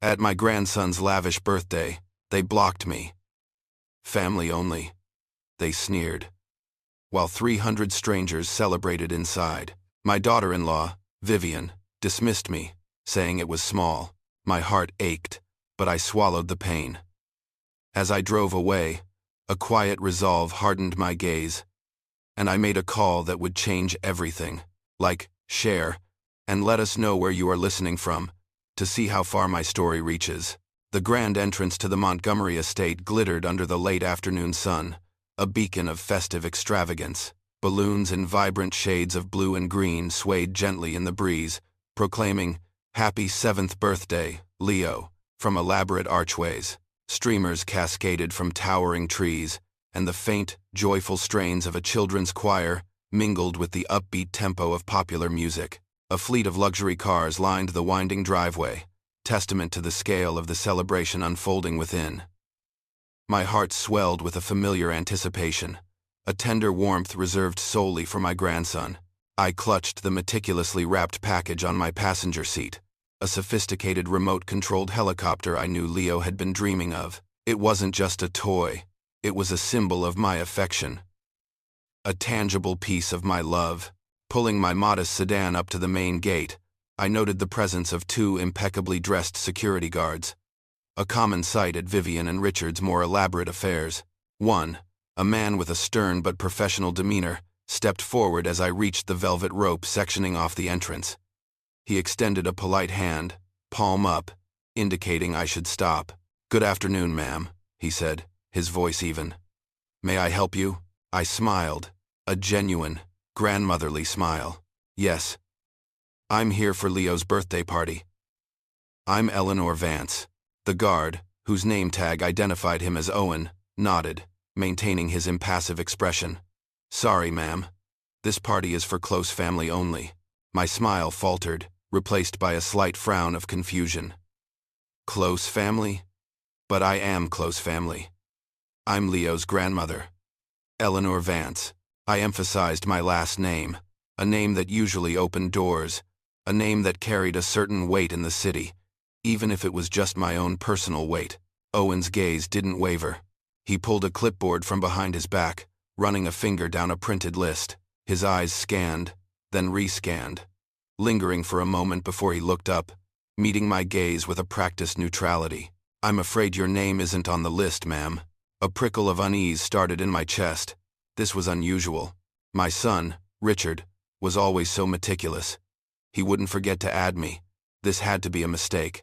At my grandson's lavish birthday, they blocked me. Family only, they sneered. While 300 strangers celebrated inside, my daughter-in-law, Vivian, dismissed me, saying it was small. My heart ached, but I swallowed the pain. As I drove away, a quiet resolve hardened my gaze, and I made a call that would change everything. Like, share, and let us know where you are listening from, to see how far my story reaches. The grand entrance to the Montgomery estate glittered under the late afternoon sun, a beacon of festive extravagance. Balloons in vibrant shades of blue and green swayed gently in the breeze, proclaiming, "Happy 7th birthday, Leo," from elaborate archways. Streamers cascaded from towering trees, and the faint, joyful strains of a children's choir mingled with the upbeat tempo of popular music. A fleet of luxury cars lined the winding driveway, testament to the scale of the celebration unfolding within. My heart swelled with a familiar anticipation, a tender warmth reserved solely for my grandson. I clutched the meticulously wrapped package on my passenger seat, a sophisticated remote-controlled helicopter I knew Leo had been dreaming of. It wasn't just a toy, it was a symbol of my affection, a tangible piece of my love. Pulling my modest sedan up to the main gate, I noted the presence of 2 impeccably dressed security guards, a common sight at Vivian and Richard's more elaborate affairs. One, a man with a stern but professional demeanor, stepped forward as I reached the velvet rope sectioning off the entrance. He extended a polite hand, palm up, indicating I should stop. "Good afternoon, ma'am," he said, his voice even. "May I help you?" I smiled, a genuine, grandmotherly smile. "Yes. I'm here for Leo's birthday party." "I'm Eleanor Vance." The guard, whose name tag identified him as Owen, nodded, maintaining his impassive expression. "Sorry, ma'am. This party is for close family only." My smile faltered, replaced by a slight frown of confusion. Close family? But I am close family. I'm Leo's grandmother, Eleanor Vance. I emphasized my last name, a name that usually opened doors, a name that carried a certain weight in the city, even if it was just my own personal weight. Owen's gaze didn't waver. He pulled a clipboard from behind his back, running a finger down a printed list. His eyes scanned, then rescanned, lingering for a moment before he looked up, meeting my gaze with a practiced neutrality. "I'm afraid your name isn't on the list, ma'am." A prickle of unease started in my chest. This was unusual. My son, Richard, was always so meticulous. He wouldn't forget to add me. This had to be a mistake.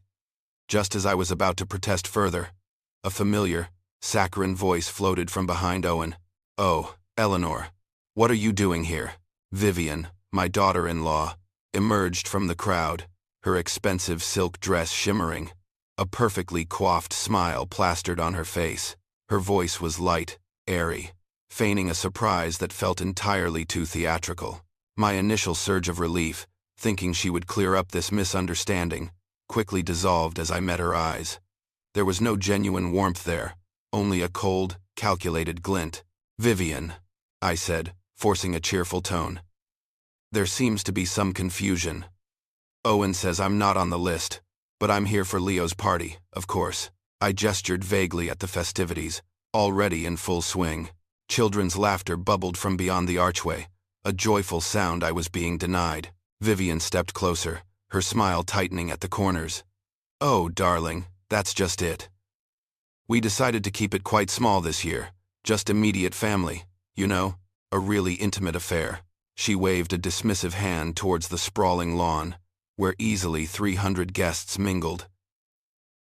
Just as I was about to protest further, a familiar, saccharine voice floated from behind Owen. "Oh, Eleanor, what are you doing here?" Vivian, my daughter-in-law, emerged from the crowd, her expensive silk dress shimmering, a perfectly coiffed smile plastered on her face. Her voice was light, airy, feigning a surprise that felt entirely too theatrical. My initial surge of relief, thinking she would clear up this misunderstanding, quickly dissolved as I met her eyes. There was no genuine warmth there, only a cold, calculated glint. "Vivian," I said, forcing a cheerful tone. "There seems to be some confusion. Owen says I'm not on the list, but I'm here for Leo's party, of course." I gestured vaguely at the festivities, already in full swing. Children's laughter bubbled from beyond the archway, a joyful sound I was being denied. Vivian stepped closer, her smile tightening at the corners. "Oh, darling, that's just it. We decided to keep it quite small this year, just immediate family, you know, a really intimate affair." She waved a dismissive hand towards the sprawling lawn, where easily 300 guests mingled,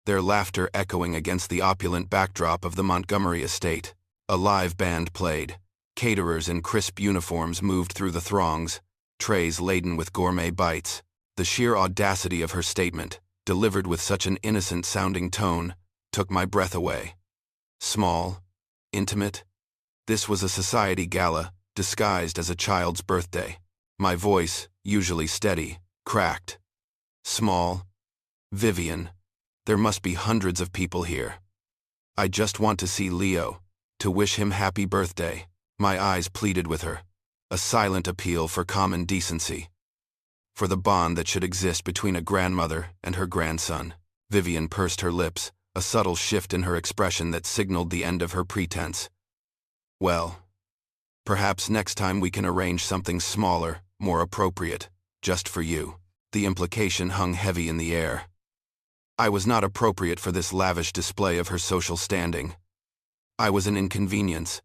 their laughter echoing against the opulent backdrop of the Montgomery estate. A live band played. Caterers in crisp uniforms moved through the throngs, trays laden with gourmet bites. The sheer audacity of her statement, delivered with such an innocent-sounding tone, took my breath away. Small, intimate. This was a society gala, disguised as a child's birthday. My voice, usually steady, cracked. "Small. Vivian, there must be hundreds of people here. I just want to see Leo, to wish him happy birthday." My eyes pleaded with her, a silent appeal for common decency, for the bond that should exist between a grandmother and her grandson. Vivian pursed her lips, a subtle shift in her expression that signaled the end of her pretense. Well, perhaps next time we can arrange something smaller, more appropriate, just for you. The implication hung heavy in the air. I was not appropriate for this lavish display of her social standing. I was an inconvenience,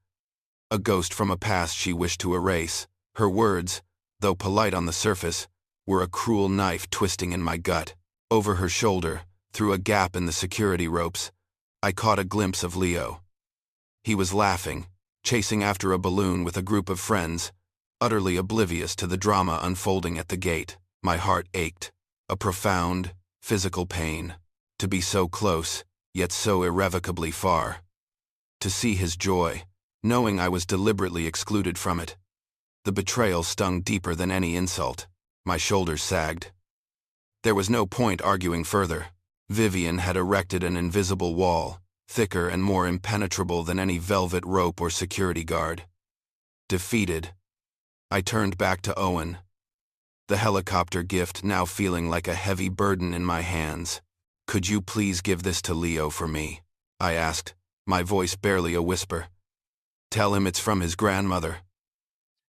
a ghost from a past she wished to erase. Her words, though polite on the surface, were a cruel knife twisting in my gut. Over her shoulder, through a gap in the security ropes, I caught a glimpse of Leo. He was laughing, chasing after a balloon with a group of friends, utterly oblivious to the drama unfolding at the gate. My heart ached, a profound, physical pain. To be so close, yet so irrevocably far. To see his joy, knowing I was deliberately excluded from it. The betrayal stung deeper than any insult. My shoulders sagged. There was no point arguing further. Vivian had erected an invisible wall, thicker and more impenetrable than any velvet rope or security guard. Defeated, I turned back to Owen, the helicopter gift now feeling like a heavy burden in my hands. "Could you please give this to Leo for me?" I asked, my voice barely a whisper. "Tell him it's from his grandmother."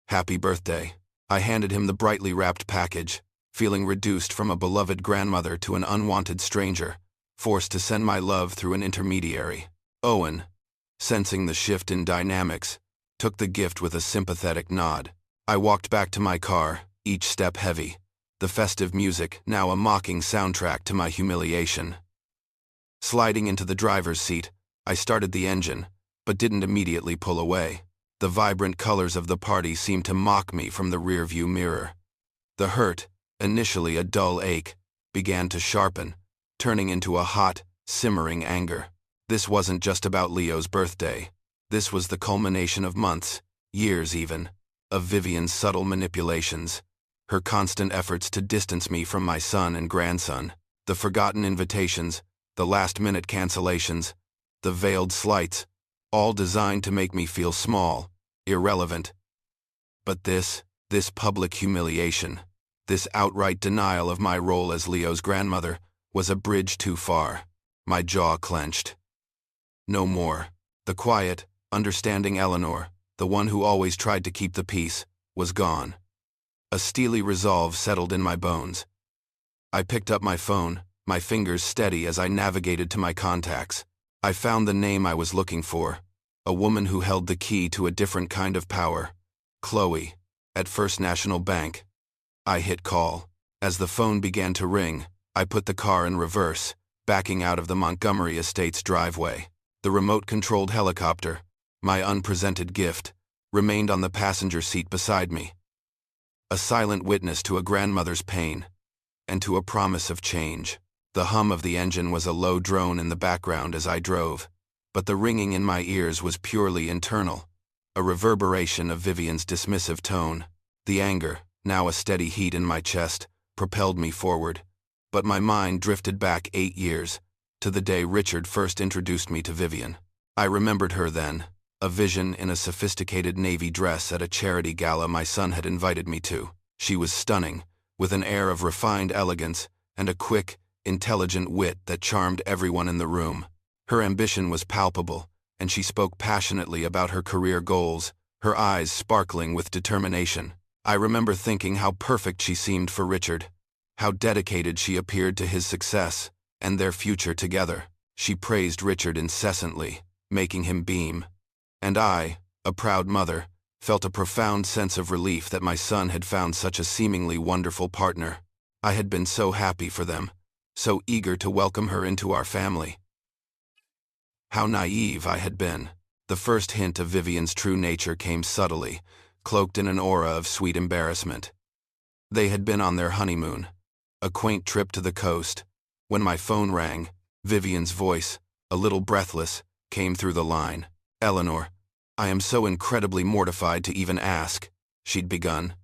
"Happy birthday." I handed him the brightly wrapped package, feeling reduced from a beloved grandmother to an unwanted stranger, forced to send my love through an intermediary. Owen, sensing the shift in dynamics, took the gift with a sympathetic nod. I walked back to my car, each step heavy, the festive music now a mocking soundtrack to my humiliation. Sliding into the driver's seat, I started the engine, but didn't immediately pull away. The vibrant colors of the party seemed to mock me from the rearview mirror. The hurt, initially a dull ache, began to sharpen, turning into a hot, simmering anger. This wasn't just about Leo's birthday. This was the culmination of months, years even, of Vivian's subtle manipulations, her constant efforts to distance me from my son and grandson, the forgotten invitations, the last-minute cancellations, the veiled slights, all designed to make me feel small, irrelevant. But this public humiliation, this outright denial of my role as Leo's grandmother, was a bridge too far. My jaw clenched. No more. The quiet, understanding Eleanor, the one who always tried to keep the peace, was gone. A steely resolve settled in my bones. I picked up my phone, my fingers steady as I navigated to my contacts. I found the name I was looking for, a woman who held the key to a different kind of power. Chloe, at First National Bank. I hit call. As the phone began to ring, I put the car in reverse, backing out of the Montgomery Estates driveway. The remote-controlled helicopter, my unpresented gift, remained on the passenger seat beside me. A silent witness to a grandmother's pain, and to a promise of change. The hum of the engine was a low drone in the background as I drove, but the ringing in my ears was purely internal, a reverberation of Vivian's dismissive tone. The anger, now a steady heat in my chest, propelled me forward, but my mind drifted back 8 years, to the day Richard first introduced me to Vivian. I remembered her then, a vision in a sophisticated navy dress at a charity gala my son had invited me to. She was stunning, with an air of refined elegance and a quick, intelligent wit that charmed everyone in the room. Her ambition was palpable, and she spoke passionately about her career goals, her eyes sparkling with determination. I remember thinking how perfect she seemed for Richard, how dedicated she appeared to his success and their future together. She praised Richard incessantly, making him beam. And I, a proud mother, felt a profound sense of relief that my son had found such a seemingly wonderful partner. I had been so happy for them, so eager to welcome her into our family. How naive I had been. The first hint of Vivian's true nature came subtly, cloaked in an aura of sweet embarrassment. They had been on their honeymoon, a quaint trip to the coast. When my phone rang, Vivian's voice, a little breathless, came through the line. "Eleanor, I am so incredibly mortified to even ask," she'd begun,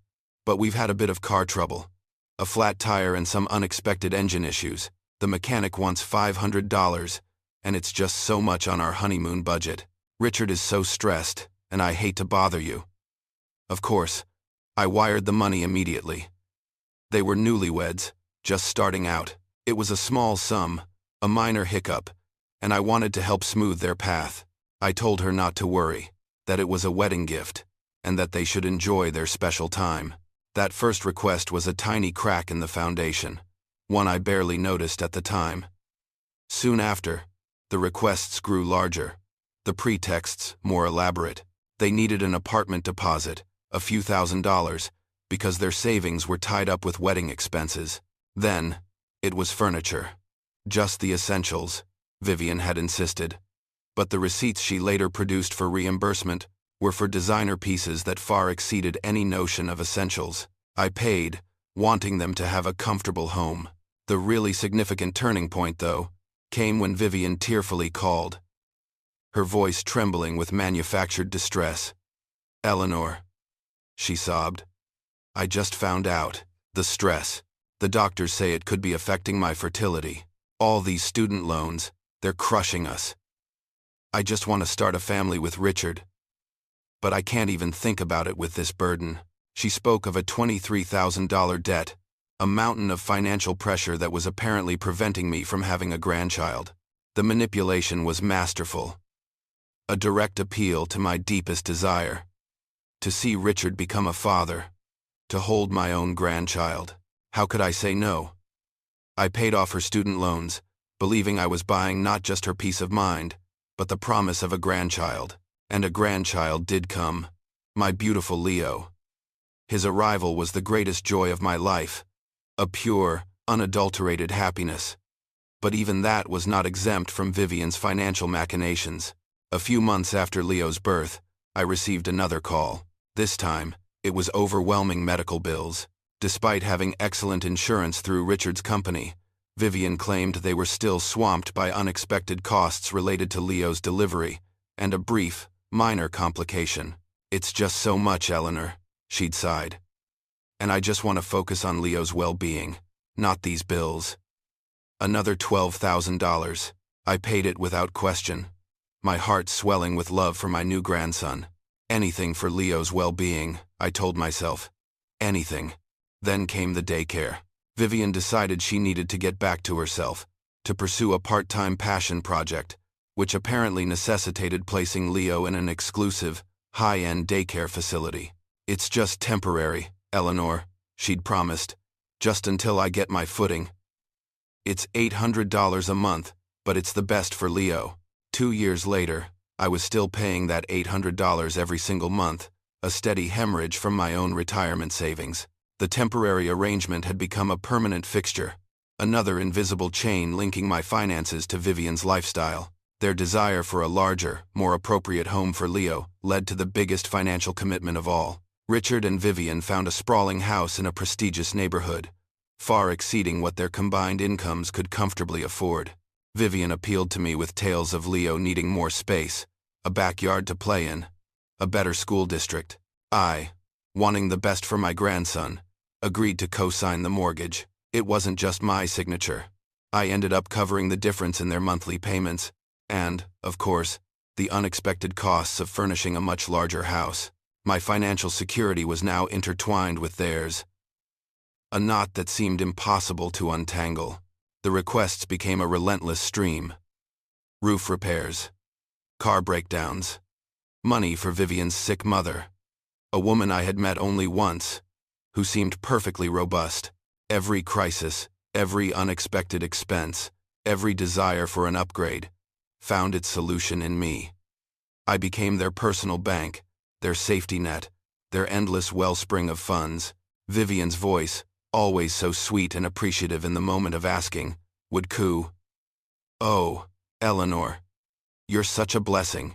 "but we've had a bit of car trouble. A flat tire and some unexpected engine issues. The mechanic wants $500, and it's just so much on our honeymoon budget. Richard is so stressed, and I hate to bother you." Of course, I wired the money immediately. They were newlyweds, just starting out. It was a small sum, A minor hiccup, and I wanted to help smooth their path. I told her not to worry, that it was a wedding gift, and that they should enjoy their special time. That first request was a tiny crack in the foundation, one I barely noticed at the time. Soon after, the requests grew larger, the pretexts more elaborate. They needed an apartment deposit, a few $1,000s, because their savings were tied up with wedding expenses. Then, it was furniture. Just the essentials, Vivian had insisted. But the receipts she later produced for reimbursement were for designer pieces that far exceeded any notion of essentials. I paid, wanting them to have a comfortable home. The really significant turning point, though, came when Vivian tearfully called, her voice trembling with manufactured distress. "Eleanor," she sobbed. "I just found out. The stress. The doctors say it could be affecting my fertility. All these student loans, they're crushing us. I just want to start a family with Richard. But I can't even think about it with this burden." She spoke of a $23,000 debt, a mountain of financial pressure that was apparently preventing me from having a grandchild. The manipulation was masterful. A direct appeal to my deepest desire. To see Richard become a father. To hold my own grandchild. How could I say no? I paid off her student loans, believing I was buying not just her peace of mind, but the promise of a grandchild. And a grandchild did come. My beautiful Leo. His arrival was the greatest joy of my life. A pure, unadulterated happiness. But even that was not exempt from Vivian's financial machinations. A few months after Leo's birth, I received another call. This time, it was overwhelming medical bills. Despite having excellent insurance through Richard's company, Vivian claimed they were still swamped by unexpected costs related to Leo's delivery, and a brief, minor complication. "It's just so much, Eleanor," she'd sighed. "And I just want to focus on Leo's well-being, not these bills." Another $12,000. I paid it without question, my heart swelling with love for my new grandson. Anything for Leo's well-being, I told myself. Anything. Then came the daycare. Vivian decided she needed to get back to herself, to pursue a part-time passion project, which apparently necessitated placing Leo in an exclusive, high-end daycare facility. "It's just temporary, Eleanor," she'd promised, "just until I get my footing. It's $800 a month, but it's the best for Leo." 2 years later, I was still paying that $800 every single month, a steady hemorrhage from my own retirement savings. The temporary arrangement had become a permanent fixture, another invisible chain linking my finances to Vivian's lifestyle. Their desire for a larger, more appropriate home for Leo led to the biggest financial commitment of all. Richard and Vivian found a sprawling house in a prestigious neighborhood, far exceeding what their combined incomes could comfortably afford. Vivian appealed to me with tales of Leo needing more space, a backyard to play in, a better school district. I, wanting the best for my grandson, agreed to co-sign the mortgage. It wasn't just my signature. I ended up covering the difference in their monthly payments, and, of course, the unexpected costs of furnishing a much larger house. My financial security was now intertwined with theirs. A knot that seemed impossible to untangle. The requests became a relentless stream. Roof repairs. Car breakdowns. Money for Vivian's sick mother. A woman I had met only once, who seemed perfectly robust. Every crisis, every unexpected expense, every desire for an upgrade, found its solution in me. I became their personal bank, their safety net, their endless wellspring of funds. Vivian's voice, always so sweet and appreciative in the moment of asking, would coo, "Oh, Eleanor, you're such a blessing.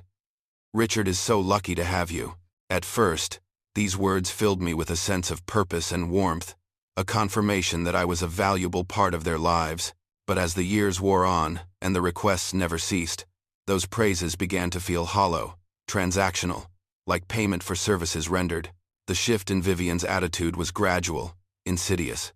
Richard is so lucky to have you." At first, these words filled me with a sense of purpose and warmth, a confirmation that I was a valuable part of their lives. But as the years wore on, and the requests never ceased, those praises began to feel hollow, transactional, like payment for services rendered. The shift in Vivian's attitude was gradual, insidious.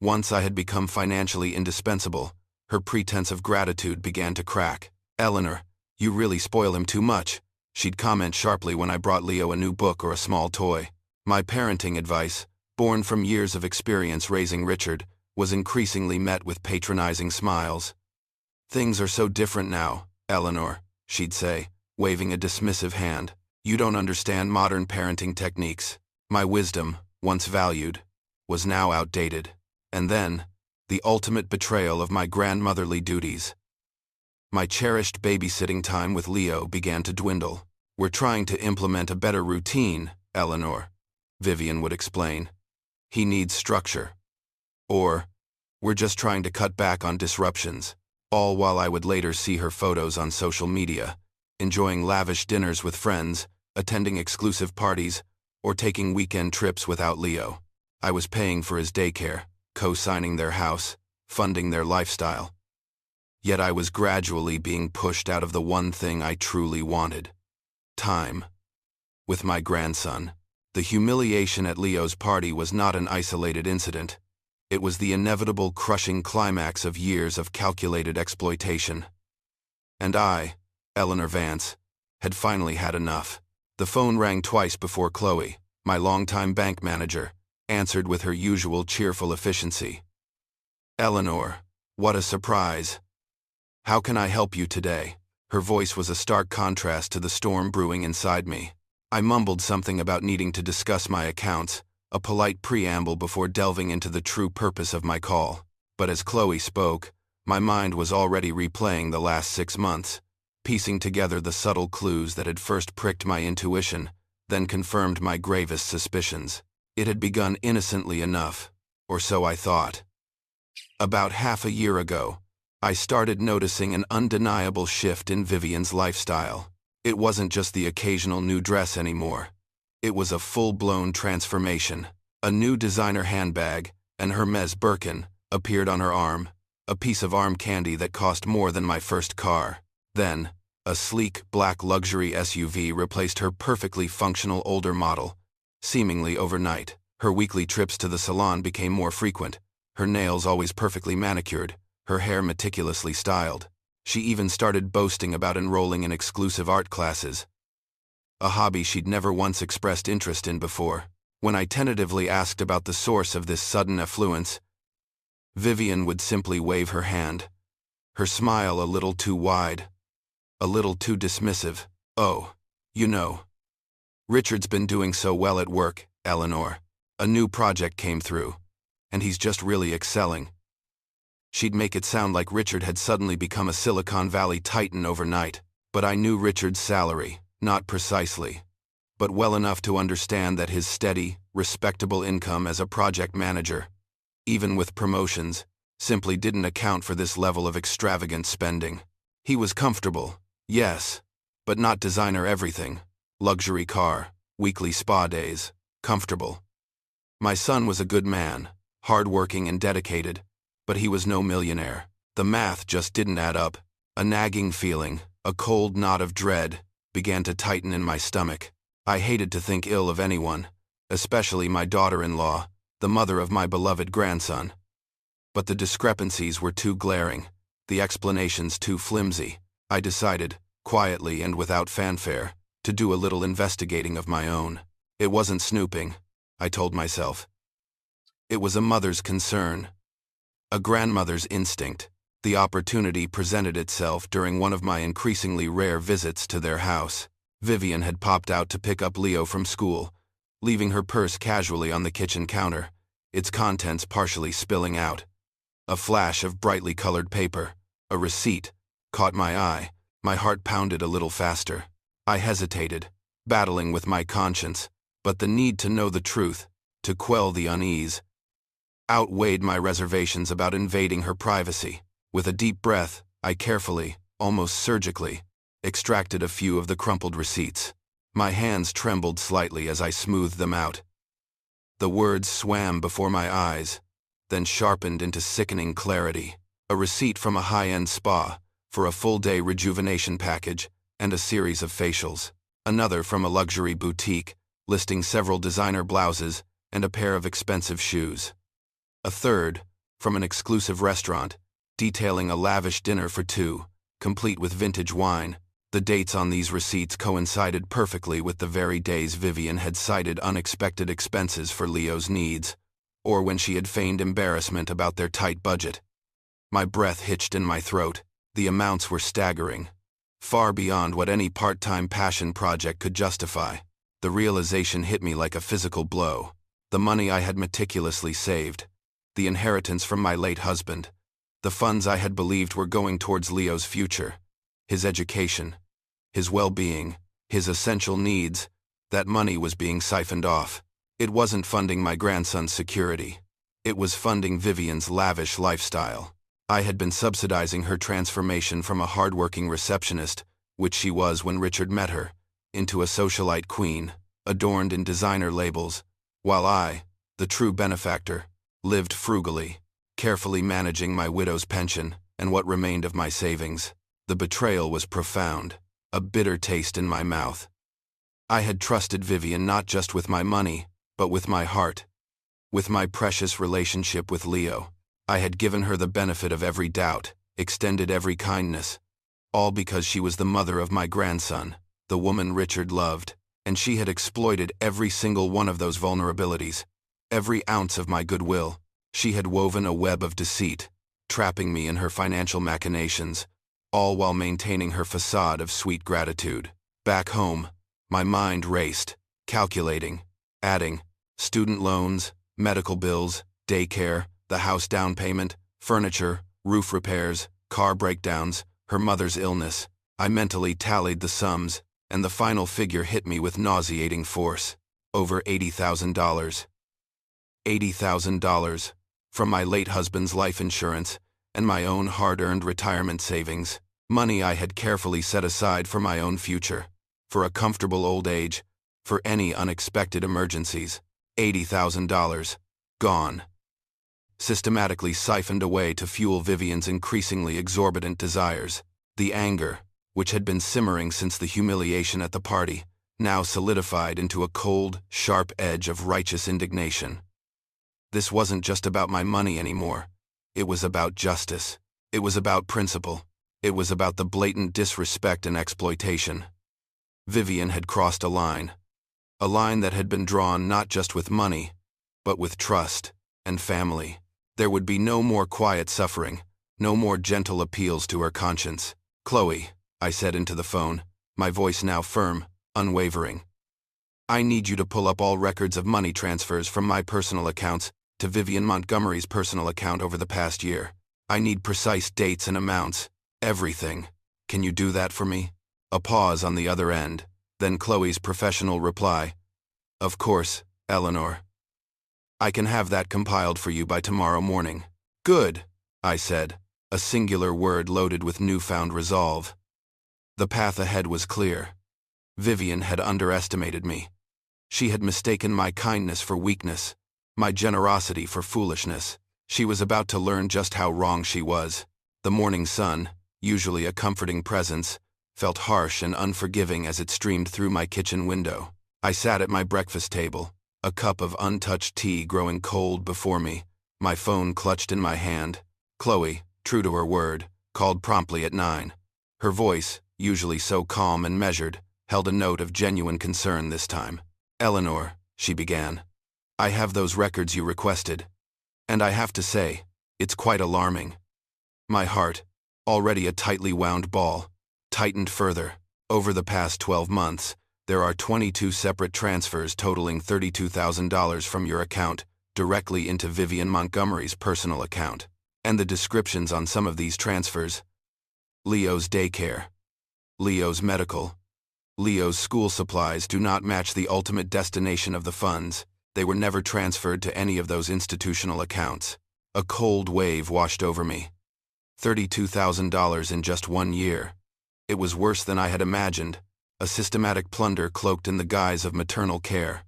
Once I had become financially indispensable, her pretense of gratitude began to crack. "Eleanor, you really spoil him too much," she'd comment sharply when I brought Leo a new book or a small toy. My parenting advice, born from years of experience raising Richard, was increasingly met with patronizing smiles. "Things are so different now, Eleanor," she'd say, waving a dismissive hand. "You don't understand modern parenting techniques. My wisdom, once valued, was now outdated." And then, the ultimate betrayal of my grandmotherly duties. My cherished babysitting time with Leo began to dwindle. "We're trying to implement a better routine, Eleanor," Vivian would explain. "He needs structure." Or, "We're just trying to cut back on disruptions," all while I would later see her photos on social media, enjoying lavish dinners with friends, attending exclusive parties, or taking weekend trips without Leo. I was paying for his daycare, co-signing their house, funding their lifestyle. Yet I was gradually being pushed out of the one thing I truly wanted: time with my grandson. The humiliation at Leo's party was not an isolated incident. It was the inevitable crushing climax of years of calculated exploitation. And I, Eleanor Vance, had finally had enough. The phone rang twice before Chloe, my longtime bank manager, answered with her usual cheerful efficiency. "Eleanor, what a surprise. How can I help you today?" Her voice was a stark contrast to the storm brewing inside me. I mumbled something about needing to discuss my accounts, a polite preamble before delving into the true purpose of my call. But as Chloe spoke, my mind was already replaying the last 6 months, piecing together the subtle clues that had first pricked my intuition, then confirmed my gravest suspicions. It had begun innocently enough, or so I thought. About half a year ago, I started noticing an undeniable shift in Vivian's lifestyle. It wasn't just the occasional new dress anymore. It was a full-blown transformation. A new designer handbag, an Hermes Birkin, appeared on her arm, a piece of arm candy that cost more than my first car. Then, a sleek, black luxury SUV replaced her perfectly functional older model. Seemingly overnight, her weekly trips to the salon became more frequent, her nails always perfectly manicured, her hair meticulously styled. She even started boasting about enrolling in exclusive art classes, a hobby she'd never once expressed interest in before. When I tentatively asked about the source of this sudden affluence, Vivian would simply wave her hand, her smile a little too wide, a little too dismissive. "Oh, you know, Richard's been doing so well at work, Eleanor. A new project came through, and he's just really excelling." She'd make it sound like Richard had suddenly become a Silicon Valley titan overnight, but I knew Richard's salary, not precisely, but well enough to understand that his steady, respectable income as a project manager, even with promotions, simply didn't account for this level of extravagant spending. He was comfortable, yes, but not designer everything. Luxury car, weekly spa days, comfortable. My son was a good man, hardworking and dedicated, but he was no millionaire. The math just didn't add up. A nagging feeling, a cold knot of dread, began to tighten in my stomach. I hated to think ill of anyone, especially my daughter-in-law, the mother of my beloved grandson. But the discrepancies were too glaring, the explanations too flimsy. I decided, quietly and without fanfare, to do a little investigating of my own. It wasn't snooping, I told myself. It was a mother's concern, a grandmother's instinct. The opportunity presented itself during one of my increasingly rare visits to their house. Vivian had popped out to pick up Leo from school, leaving her purse casually on the kitchen counter, its contents partially spilling out. A flash of brightly colored paper, a receipt, caught my eye. My heart pounded a little faster. I hesitated, battling with my conscience, but the need to know the truth, to quell the unease, outweighed my reservations about invading her privacy. With a deep breath, I carefully, almost surgically, extracted a few of the crumpled receipts. My hands trembled slightly as I smoothed them out. The words swam before my eyes, then sharpened into sickening clarity. A receipt from a high-end spa, for a full-day rejuvenation package, and a series of facials. Another from a luxury boutique, listing several designer blouses and a pair of expensive shoes. A third, from an exclusive restaurant, detailing a lavish dinner for two, complete with vintage wine. The dates on these receipts coincided perfectly with the very days Vivian had cited unexpected expenses for Leo's needs, or when she had feigned embarrassment about their tight budget. My breath hitched in my throat. The amounts were staggering, far beyond what any part-time passion project could justify. The realization hit me like a physical blow. The money I had meticulously saved, the inheritance from my late husband, the funds I had believed were going towards Leo's future, his education, his well-being, his essential needs, that money was being siphoned off. It wasn't funding my grandson's security. It was funding Vivian's lavish lifestyle. I had been subsidizing her transformation from a hard-working receptionist, which she was when Richard met her, into a socialite queen, adorned in designer labels, while I, the true benefactor, lived frugally, carefully managing my widow's pension and what remained of my savings. The betrayal was profound, a bitter taste in my mouth. I had trusted Vivian not just with my money, but with my heart, with my precious relationship with Leo. I had given her the benefit of every doubt, extended every kindness, all because she was the mother of my grandson, the woman Richard loved, and she had exploited every single one of those vulnerabilities, every ounce of my goodwill. She had woven a web of deceit, trapping me in her financial machinations, all while maintaining her facade of sweet gratitude. Back home, my mind raced, calculating, adding, student loans, medical bills, daycare, the house down payment, furniture, roof repairs, car breakdowns, her mother's illness. I mentally tallied the sums, and the final figure hit me with nauseating force. Over $80,000. $80,000 from my late husband's life insurance and my own hard-earned retirement savings, money I had carefully set aside for my own future, for a comfortable old age, for any unexpected emergencies. $80,000. Gone. Systematically siphoned away to fuel Vivian's increasingly exorbitant desires. The anger, which had been simmering since the humiliation at the party, now solidified into a cold, sharp edge of righteous indignation. This wasn't just about my money anymore. It was about justice. It was about principle. It was about the blatant disrespect and exploitation. Vivian had crossed a line that had been drawn not just with money, but with trust and family. There would be no more quiet suffering, no more gentle appeals to her conscience. "Chloe," I said into the phone, my voice now firm, unwavering. "I need you to pull up all records of money transfers from my personal accounts to Vivian Montgomery's personal account over the past year. I need precise dates and amounts, everything. Can you do that for me?" A pause on the other end, then Chloe's professional reply, "Of course, Eleanor. I can have that compiled for you by tomorrow morning." "Good," I said, a singular word loaded with newfound resolve. The path ahead was clear. Vivian had underestimated me. She had mistaken my kindness for weakness, my generosity for foolishness. She was about to learn just how wrong she was. The morning sun, usually a comforting presence, felt harsh and unforgiving as it streamed through my kitchen window. I sat at my breakfast table, a cup of untouched tea growing cold before me, my phone clutched in my hand. Chloe, true to her word, called promptly at 9. Her voice, usually so calm and measured, held a note of genuine concern this time. "Eleanor," she began, "I have those records you requested, and I have to say, it's quite alarming." My heart, already a tightly wound ball, tightened further. Over the past 12 months, there are 22 separate transfers totaling $32,000 from your account directly into Vivian Montgomery's personal account. And the descriptions on some of these transfers: Leo's daycare, Leo's medical, Leo's school supplies do not match the ultimate destination of the funds. They were never transferred to any of those institutional accounts. A cold wave washed over me. $32,000 in just 1 year. It was worse than I had imagined, a systematic plunder cloaked in the guise of maternal care.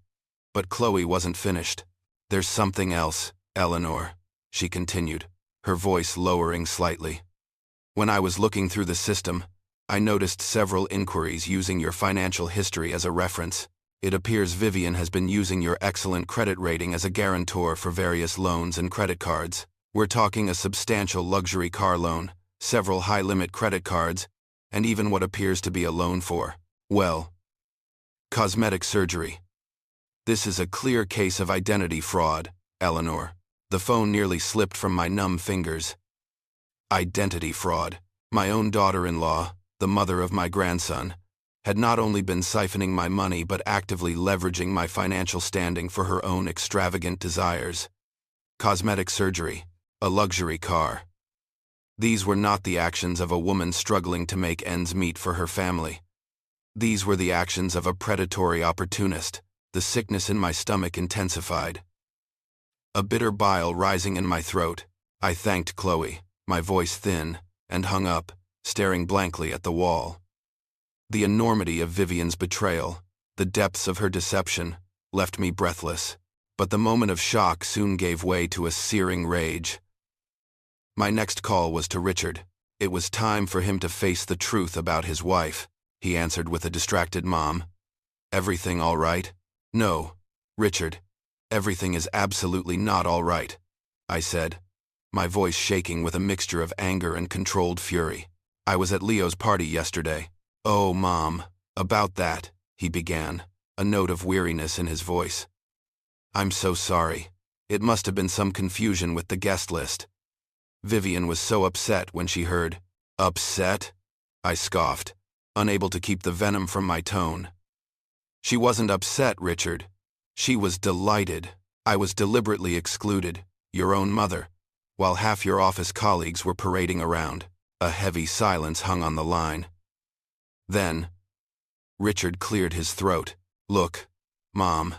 But Chloe wasn't finished. "There's something else, Eleanor," she continued, her voice lowering slightly. "When I was looking through the system, I noticed several inquiries using your financial history as a reference. It appears Vivian has been using your excellent credit rating as a guarantor for various loans and credit cards. We're talking a substantial luxury car loan, several high-limit credit cards, and even what appears to be a loan for, well, cosmetic surgery. This is a clear case of identity fraud, Eleanor." The phone nearly slipped from my numb fingers. Identity fraud. My own daughter-in-law, the mother of my grandson, had not only been siphoning my money but actively leveraging my financial standing for her own extravagant desires. Cosmetic surgery, a luxury car. These were not the actions of a woman struggling to make ends meet for her family. These were the actions of a predatory opportunist. The sickness in my stomach intensified. A bitter bile rising in my throat, I thanked Chloe, my voice thin, and hung up, staring blankly at the wall. The enormity of Vivian's betrayal, the depths of her deception, left me breathless, but the moment of shock soon gave way to a searing rage. My next call was to Richard. It was time for him to face the truth about his wife. He answered with a distracted mom. "Everything all right?" "No, Richard, everything is absolutely not all right," I said, my voice shaking with a mixture of anger and controlled fury. "I was at Leo's party yesterday." "Oh, Mom, about that," he began, a note of weariness in his voice. "I'm so sorry. It must have been some confusion with the guest list." Vivian was so upset when she heard. "Upset?" I scoffed, unable to keep the venom from my tone. "She wasn't upset, Richard. She was delighted. I was deliberately excluded, your own mother, while half your office colleagues were parading around." A heavy silence hung on the line. Then, Richard cleared his throat. "Look, Mom.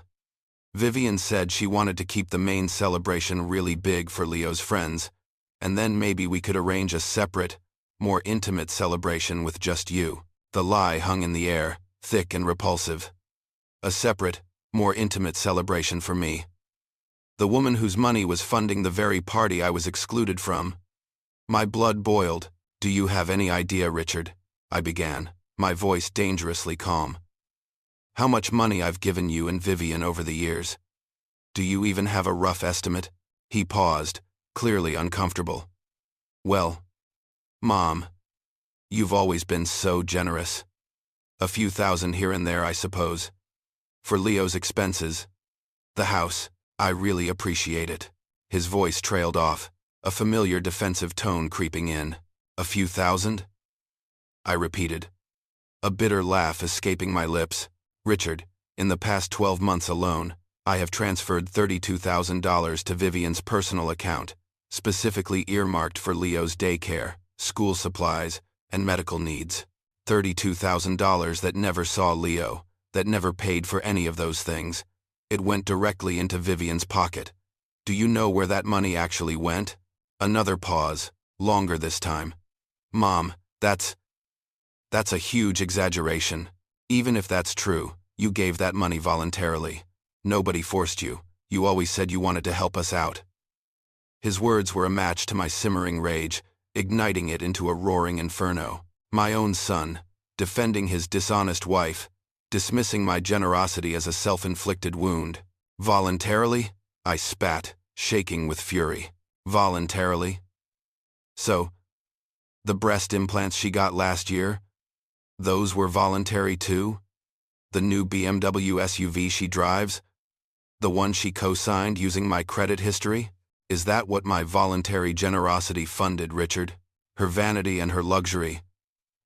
Vivian said she wanted to keep the main celebration really big for Leo's friends, and then maybe we could arrange a separate, more intimate celebration with just you." The lie hung in the air, thick and repulsive. A separate, more intimate celebration for me. The woman whose money was funding the very party I was excluded from. My blood boiled. "Do you have any idea, Richard?" I began, my voice dangerously calm. "How much money I've given you and Vivian over the years? Do you even have a rough estimate?" He paused, clearly uncomfortable. "Well, Mom, you've always been so generous. A few thousand here and there, I suppose. For Leo's expenses. The house, I really appreciate it." His voice trailed off, a familiar defensive tone creeping in. "A few thousand?" I repeated, a bitter laugh escaping my lips. "Richard, in the past 12 months alone, I have transferred $32,000 to Vivian's personal account, specifically earmarked for Leo's daycare, school supplies, and medical needs. $32,000 that never saw Leo, that never paid for any of those things. It went directly into Vivian's pocket. Do you know where that money actually went?" Another pause, longer this time. "Mom, that's a huge exaggeration. Even if that's true, you gave that money voluntarily. Nobody forced you. You always said you wanted to help us out." His words were a match to my simmering rage, igniting it into a roaring inferno. My own son, defending his dishonest wife, dismissing my generosity as a self-inflicted wound. "Voluntarily?" I spat, shaking with fury. "Voluntarily? So, the breast implants she got last year, those were voluntary too? The new BMW SUV she drives? The one she co-signed using my credit history? Is that what my voluntary generosity funded, Richard? Her vanity and her luxury,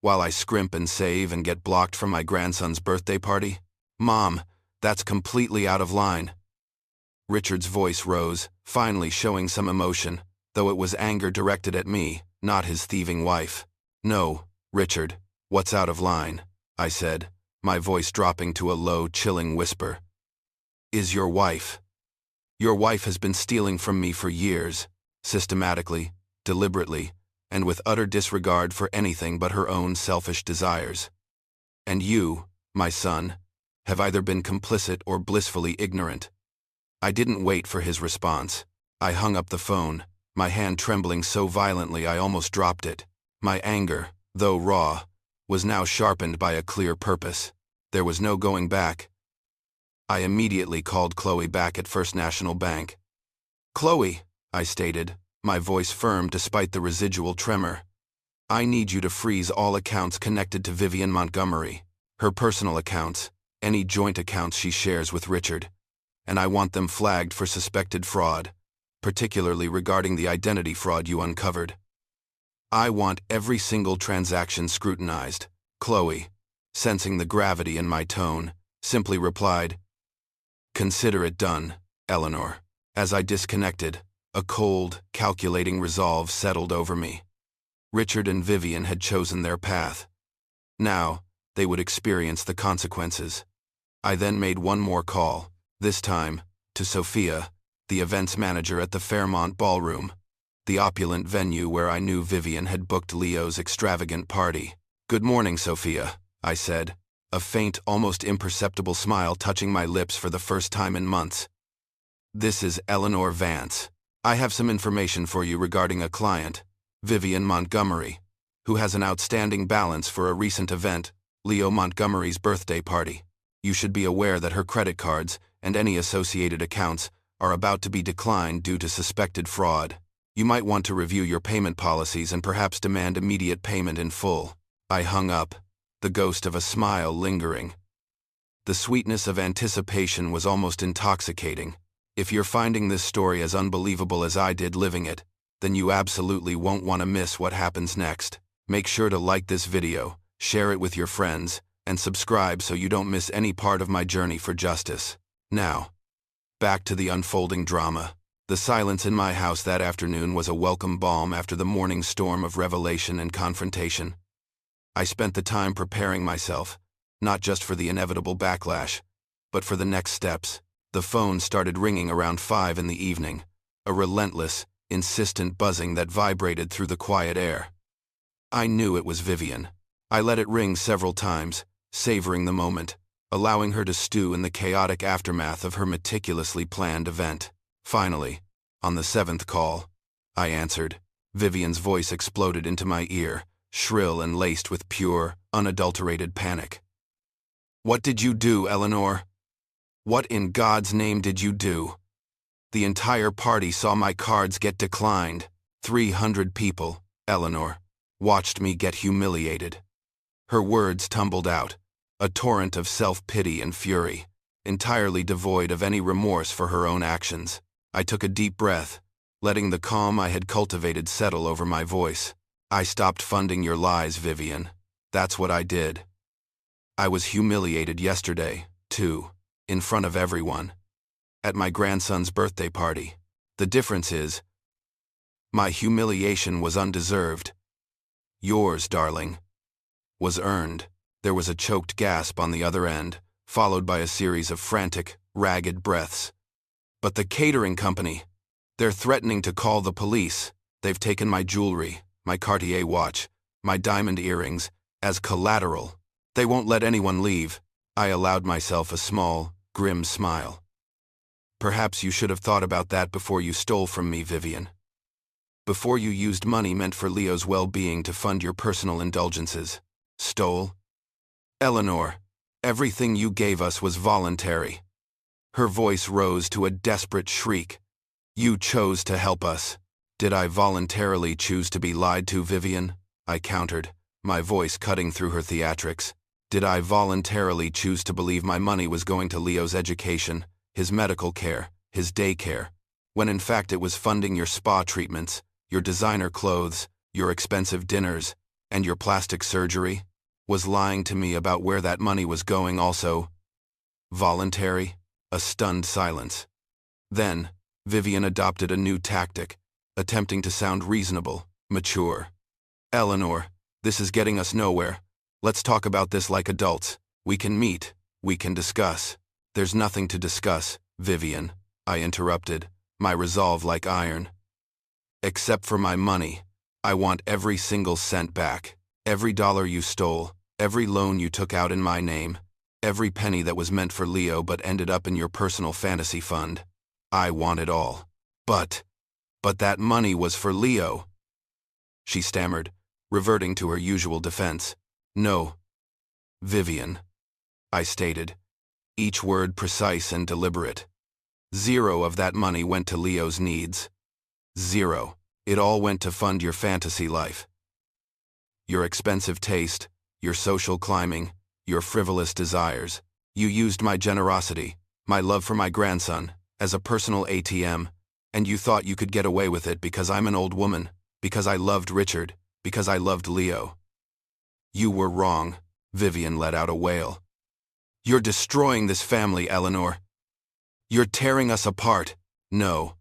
while I scrimp and save and get blocked from my grandson's birthday party? Mom, that's completely out of line." Richard's voice rose, finally showing some emotion, though it was anger directed at me, not his thieving wife. "No, Richard, what's out of line?" I said, my voice dropping to a low, chilling whisper. "Is your wife. Your wife has been stealing from me for years, systematically, deliberately, and with utter disregard for anything but her own selfish desires. And you, my son, have either been complicit or blissfully ignorant." I didn't wait for his response. I hung up the phone, my hand trembling so violently I almost dropped it. My anger, though raw, was now sharpened by a clear purpose. There was no going back. I immediately called Chloe back at First National Bank. "Chloe," I stated, my voice firm despite the residual tremor, "I need you to freeze all accounts connected to Vivian Montgomery, her personal accounts, any joint accounts she shares with Richard, and I want them flagged for suspected fraud, particularly regarding the identity fraud you uncovered." I want every single transaction scrutinized. Chloe, sensing the gravity in my tone, simply replied, "Consider it done, Eleanor." As I disconnected, a cold, calculating resolve settled over me. Richard and Vivian had chosen their path. Now, they would experience the consequences. I then made one more call, this time, to Sophia, the events manager at the Fairmont Ballroom, the opulent venue where I knew Vivian had booked Leo's extravagant party. "Good morning, Sophia," I said, a faint, almost imperceptible smile touching my lips for the first time in months. "This is Eleanor Vance. I have some information for you regarding a client, Vivian Montgomery, who has an outstanding balance for a recent event, Leo Montgomery's birthday party. You should be aware that her credit cards and any associated accounts are about to be declined due to suspected fraud. You might want to review your payment policies and perhaps demand immediate payment in full." I hung up, the ghost of a smile lingering. The sweetness of anticipation was almost intoxicating. If you're finding this story as unbelievable as I did living it, then you absolutely won't want to miss what happens next. Make sure to like this video, share it with your friends, and subscribe so you don't miss any part of my journey for justice. Now, back to the unfolding drama. The silence in my house that afternoon was a welcome balm after the morning storm of revelation and confrontation. I spent the time preparing myself, not just for the inevitable backlash, but for the next steps. The phone started ringing around 5 in the evening, a relentless, insistent buzzing that vibrated through the quiet air. I knew it was Vivian. I let it ring several times, savoring the moment, allowing her to stew in the chaotic aftermath of her meticulously planned event. Finally, on the 7th call, I answered. Vivian's voice exploded into my ear, shrill and laced with pure, unadulterated panic. "What did you do, Eleanor? What in God's name did you do? The entire party saw my cards get declined. 300 people, Eleanor, watched me get humiliated." Her words tumbled out, a torrent of self-pity and fury, entirely devoid of any remorse for her own actions. I took a deep breath, letting the calm I had cultivated settle over my voice. "I stopped funding your lies, Vivian. That's what I did. I was humiliated yesterday, too, in front of everyone, at my grandson's birthday party. The difference is, my humiliation was undeserved. Yours, darling, was earned." There was a choked gasp on the other end, followed by a series of frantic, ragged breaths. "But the catering company, they're threatening to call the police. They've taken my jewelry, my Cartier watch, my diamond earrings, as collateral. They won't let anyone leave." I allowed myself a small, grim smile. "Perhaps you should have thought about that before you stole from me, Vivian. Before you used money meant for Leo's well-being to fund your personal indulgences. Stole? Eleanor, everything you gave us was voluntary." Her voice rose to a desperate shriek. "You chose to help us." "Did I voluntarily choose to be lied to, Vivian?" I countered, my voice cutting through her theatrics. "Did I voluntarily choose to believe my money was going to Leo's education, his medical care, his daycare, when in fact it was funding your spa treatments, your designer clothes, your expensive dinners, and your plastic surgery? Was lying to me about where that money was going also voluntary?" A stunned silence. Then, Vivian adopted a new tactic, attempting to sound reasonable, mature. "Eleanor, this is getting us nowhere. Let's talk about this like adults. We can meet, we can discuss." "There's nothing to discuss, Vivian," I interrupted, my resolve like iron. "Except for my money. I want every single cent back. Every dollar you stole, every loan you took out in my name, every penny that was meant for Leo but ended up in your personal fantasy fund. I want it all. But that money was for Leo," she stammered, reverting to her usual defense. "No, Vivian," I stated, each word precise and deliberate. "Zero of that money went to Leo's needs. Zero. It all went to fund your fantasy life. Your expensive taste, your social climbing, your frivolous desires. You used my generosity, my love for my grandson, as a personal ATM, and you thought you could get away with it because I'm an old woman, because I loved Richard, because I loved Leo. You were wrong, Vivian let out a wail. You're destroying this family, Eleanor. You're tearing us apart. No,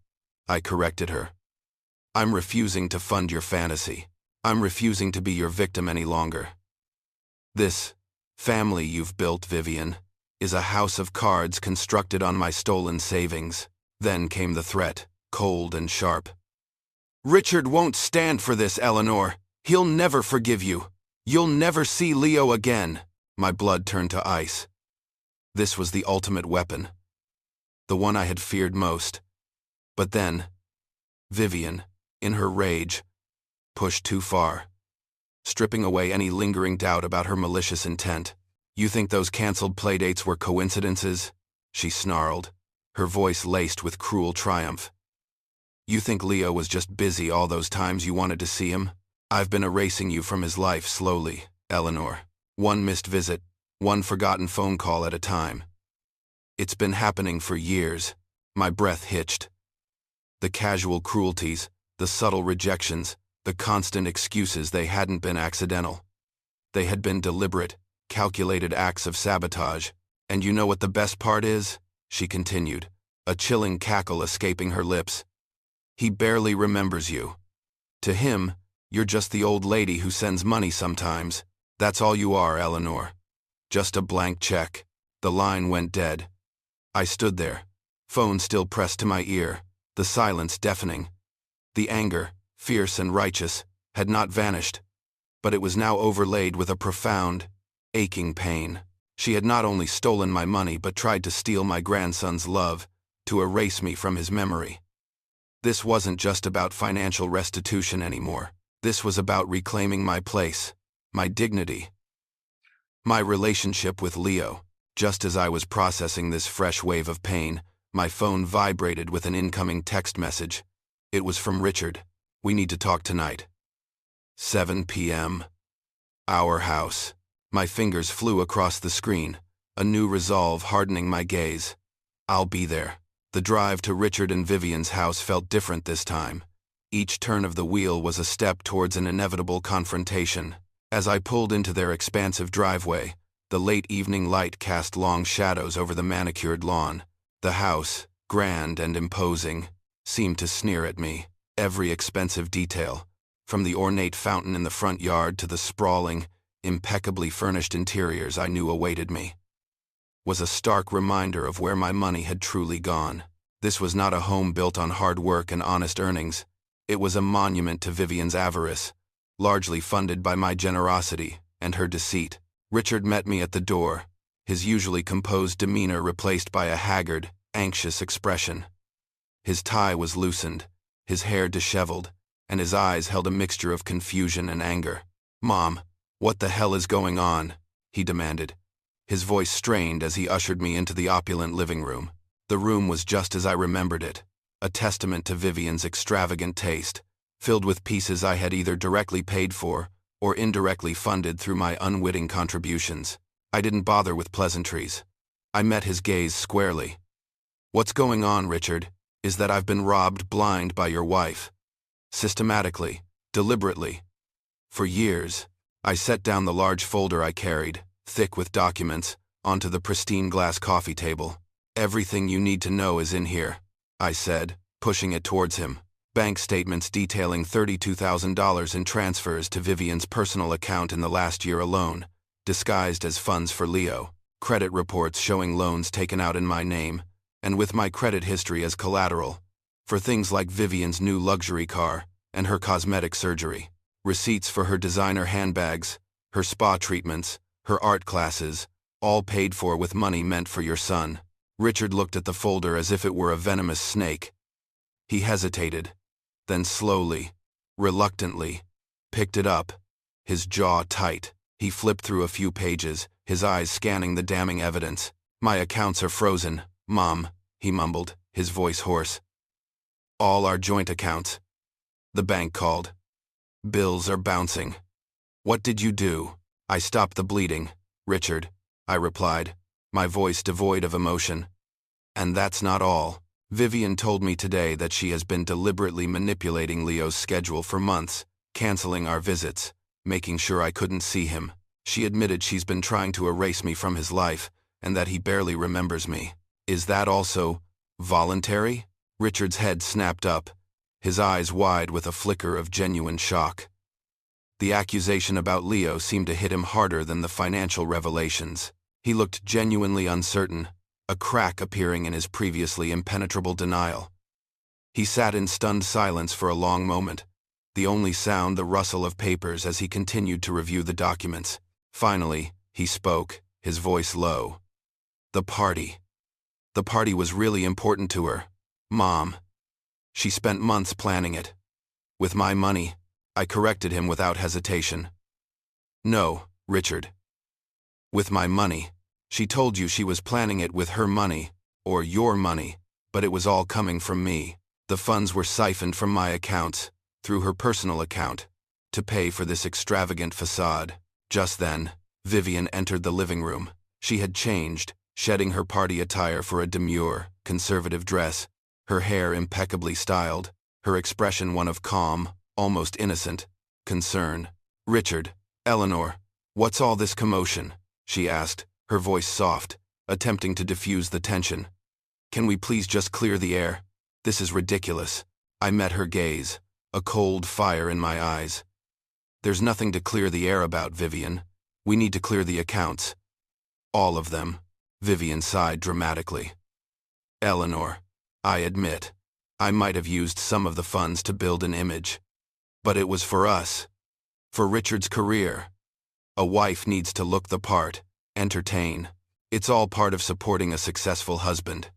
I corrected her. I'm refusing to fund your fantasy. I'm refusing to be your victim any longer. This family you've built, Vivian, is a house of cards constructed on my stolen savings. Then came the threat, cold and sharp. Richard won't stand for this, Eleanor. He'll never forgive you. You'll never see Leo again. My blood turned to ice. This was the ultimate weapon. The one I had feared most. But then, Vivian, in her rage, pushed too far, stripping away any lingering doubt about her malicious intent. You think those canceled playdates were coincidences? She snarled, her voice laced with cruel triumph. You think Leo was just busy all those times you wanted to see him? I've been erasing you from his life slowly, Eleanor. One missed visit, one forgotten phone call at a time. It's been happening for years. My breath hitched. The casual cruelties, the subtle rejections, the constant excuses, they hadn't been accidental. They had been deliberate, calculated acts of sabotage. And you know what the best part is? She continued, a chilling cackle escaping her lips. He barely remembers you. To him, you're just the old lady who sends money sometimes. That's all you are, Eleanor. Just a blank check. The line went dead. I stood there, phone still pressed to my ear, the silence deafening. The anger, fierce and righteous, had not vanished, but it was now overlaid with a profound, aching pain. She had not only stolen my money but tried to steal my grandson's love, to erase me from his memory. This wasn't just about financial restitution anymore. This was about reclaiming my place, my dignity, my relationship with Leo. Just as I was processing this fresh wave of pain, my phone vibrated with an incoming text message. It was from Richard. We need to talk tonight. 7 p.m. Our house. My fingers flew across the screen, a new resolve hardening my gaze. I'll be there. The drive to Richard and Vivian's house felt different this time. Each turn of the wheel was a step towards an inevitable confrontation. As I pulled into their expansive driveway, the late evening light cast long shadows over the manicured lawn. The house, grand and imposing, seemed to sneer at me. Every expensive detail, from the ornate fountain in the front yard to the sprawling, impeccably furnished interiors I knew awaited me, was a stark reminder of where my money had truly gone. This was not a home built on hard work and honest earnings. It was a monument to Vivian's avarice, largely funded by my generosity and her deceit. Richard met me at the door, his usually composed demeanor replaced by a haggard, anxious expression. His tie was loosened, his hair disheveled, and his eyes held a mixture of confusion and anger. "Mom, what the hell is going on?" he demanded, his voice strained as he ushered me into the opulent living room. The room was just as I remembered it, a testament to Vivian's extravagant taste, filled with pieces I had either directly paid for or indirectly funded through my unwitting contributions. I didn't bother with pleasantries. I met his gaze squarely. "What's going on, Richard, is that I've been robbed blind by your wife. Systematically, deliberately. For years." I set down the large folder I carried, thick with documents, onto the pristine glass coffee table. "Everything you need to know is in here," I said, pushing it towards him. Bank statements detailing $32,000 in transfers to Vivian's personal account in the last year alone, disguised as funds for Leo. Credit reports showing loans taken out in my name, and with my credit history as collateral, for things like Vivian's new luxury car and her cosmetic surgery. Receipts for her designer handbags, her spa treatments, her art classes, all paid for with money meant for your son. Richard looked at the folder as if it were a venomous snake. He hesitated, then slowly, reluctantly, picked it up, his jaw tight. He flipped through a few pages, his eyes scanning the damning evidence. "My accounts are frozen, Mom," he mumbled, his voice hoarse. "All our joint accounts," the bank called. "Bills are bouncing." "What did you do?" "I stopped the bleeding, Richard," I replied, my voice devoid of emotion. "And that's not all. Vivian told me today that she has been deliberately manipulating Leo's schedule for months, canceling our visits, making sure I couldn't see him. She admitted she's been trying to erase me from his life, and that he barely remembers me. Is that also voluntary? Richard's head snapped up, his eyes wide with a flicker of genuine shock. The accusation about Leo seemed to hit him harder than the financial revelations. He looked genuinely uncertain, a crack appearing in his previously impenetrable denial. He sat in stunned silence for a long moment, the only sound the rustle of papers as he continued to review the documents. Finally, he spoke, his voice low. The party. The party was really important to her. Mom. She spent months planning it. With my money, I corrected him without hesitation. No, Richard. With my money. She told you she was planning it with her money, or your money, but it was all coming from me. The funds were siphoned from my accounts, through her personal account, to pay for this extravagant facade. Just then, Vivian entered the living room. She had changed, shedding her party attire for a demure, conservative dress, her hair impeccably styled, her expression one of calm, almost innocent, concern. Richard, Eleanor, what's all this commotion? She asked, her voice soft, attempting to diffuse the tension. Can we please just clear the air? This is ridiculous. I met her gaze, a cold fire in my eyes. There's nothing to clear the air about, Vivian. We need to clear the accounts. All of them. Vivian sighed dramatically. Eleanor, I admit, I might have used some of the funds to build an image. But it was for us. For Richard's career. A wife needs to look the part, entertain. It's all part of supporting a successful husband.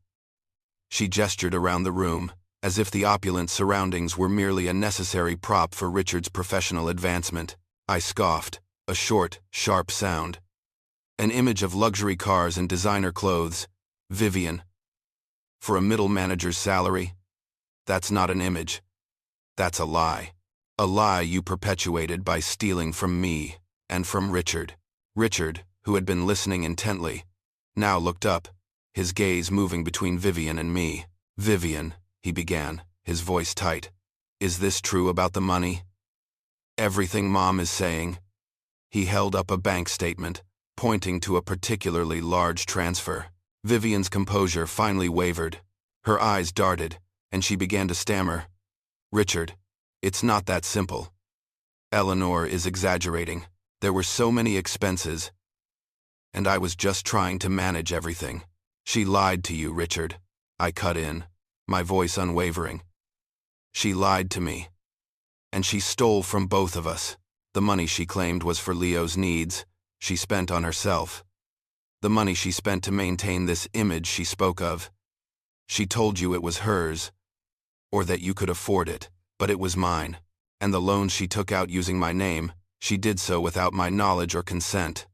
She gestured around the room, as if the opulent surroundings were merely a necessary prop for Richard's professional advancement. I scoffed, a short, sharp sound. An image of luxury cars and designer clothes. Vivian. For a middle manager's salary? That's not an image. That's a lie. A lie you perpetuated by stealing from me, and from Richard. Richard, who had been listening intently, now looked up, his gaze moving between Vivian and me. Vivian, he began, his voice tight. Is this true about the money? Everything Mom is saying. He held up a bank statement, pointing to a particularly large transfer. Vivian's composure finally wavered. Her eyes darted, and she began to stammer. Richard, it's not that simple. Eleanor is exaggerating. There were so many expenses, and I was just trying to manage everything. She lied to you, Richard. I cut in, my voice unwavering. She lied to me. And she stole from both of us. The money she claimed was for Leo's needs, she spent on herself. The money she spent to maintain this image she spoke of. She told you it was hers, or that you could afford it, but it was mine. And the loans she took out using my name, she did so without my knowledge or consent.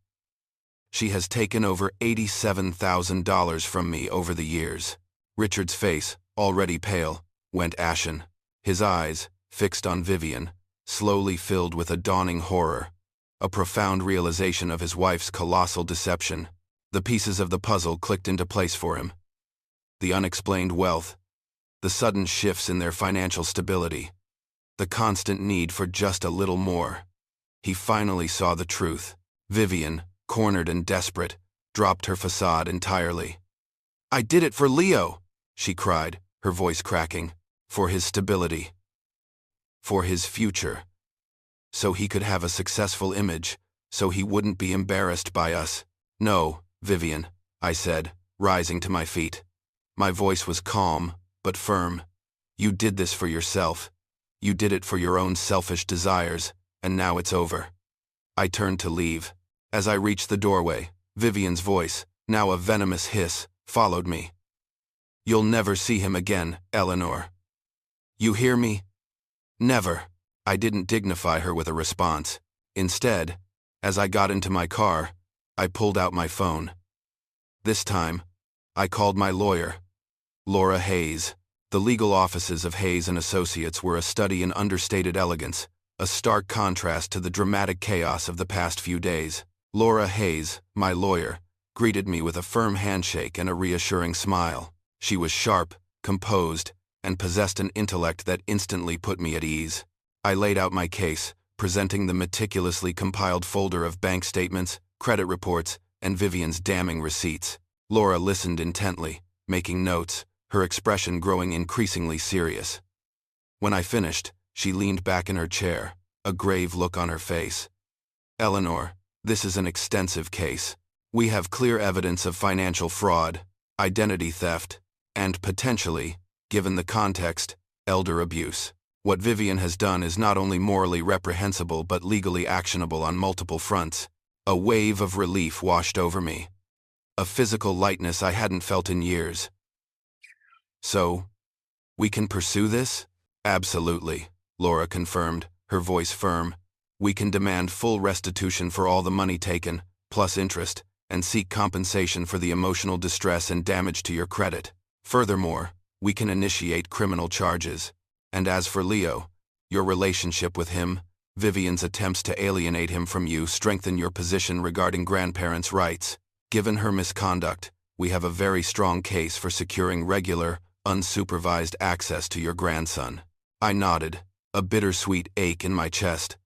She has taken over $87,000 from me over the years. Richard's face, already pale, went ashen. His eyes, fixed on Vivian, slowly filled with a dawning horror, a profound realization of his wife's colossal deception. The pieces of the puzzle clicked into place for him. The unexplained wealth, the sudden shifts in their financial stability, the constant need for just a little more. He finally saw the truth. Vivian, cornered and desperate, dropped her facade entirely. I did it for Leo, she cried, her voice cracking. For his stability. For his future. So he could have a successful image, so he wouldn't be embarrassed by us. No, Vivian, I said, rising to my feet. My voice was calm, but firm. You did this for yourself. You did it for your own selfish desires, and now it's over. I turned to leave. As I reached the doorway, Vivian's voice, now a venomous hiss, followed me. You'll never see him again, Eleanor. You hear me? Never. I didn't dignify her with a response. Instead, as I got into my car, I pulled out my phone. This time, I called my lawyer, Laura Hayes. The legal offices of Hayes & Associates were a study in understated elegance, a stark contrast to the dramatic chaos of the past few days. Laura Hayes, my lawyer, greeted me with a firm handshake and a reassuring smile. She was sharp, composed, and possessed an intellect that instantly put me at ease. I laid out my case, presenting the meticulously compiled folder of bank statements, credit reports, and Vivian's damning receipts. Laura listened intently, making notes, her expression growing increasingly serious. When I finished, she leaned back in her chair, a grave look on her face. "Eleanor, this is an extensive case. We have clear evidence of financial fraud, identity theft, and potentially, given the context, elder abuse. What Vivian has done is not only morally reprehensible but legally actionable on multiple fronts." A wave of relief washed over me. A physical lightness I hadn't felt in years. "So, we can pursue this?" "Absolutely," Laura confirmed, her voice firm. "We can demand full restitution for all the money taken, plus interest, and seek compensation for the emotional distress and damage to your credit. Furthermore, we can initiate criminal charges. And as for Leo, your relationship with him, Vivian's attempts to alienate him from you strengthen your position regarding grandparents' rights. Given her misconduct, we have a very strong case for securing regular, unsupervised access to your grandson." I nodded, a bittersweet ache in my chest.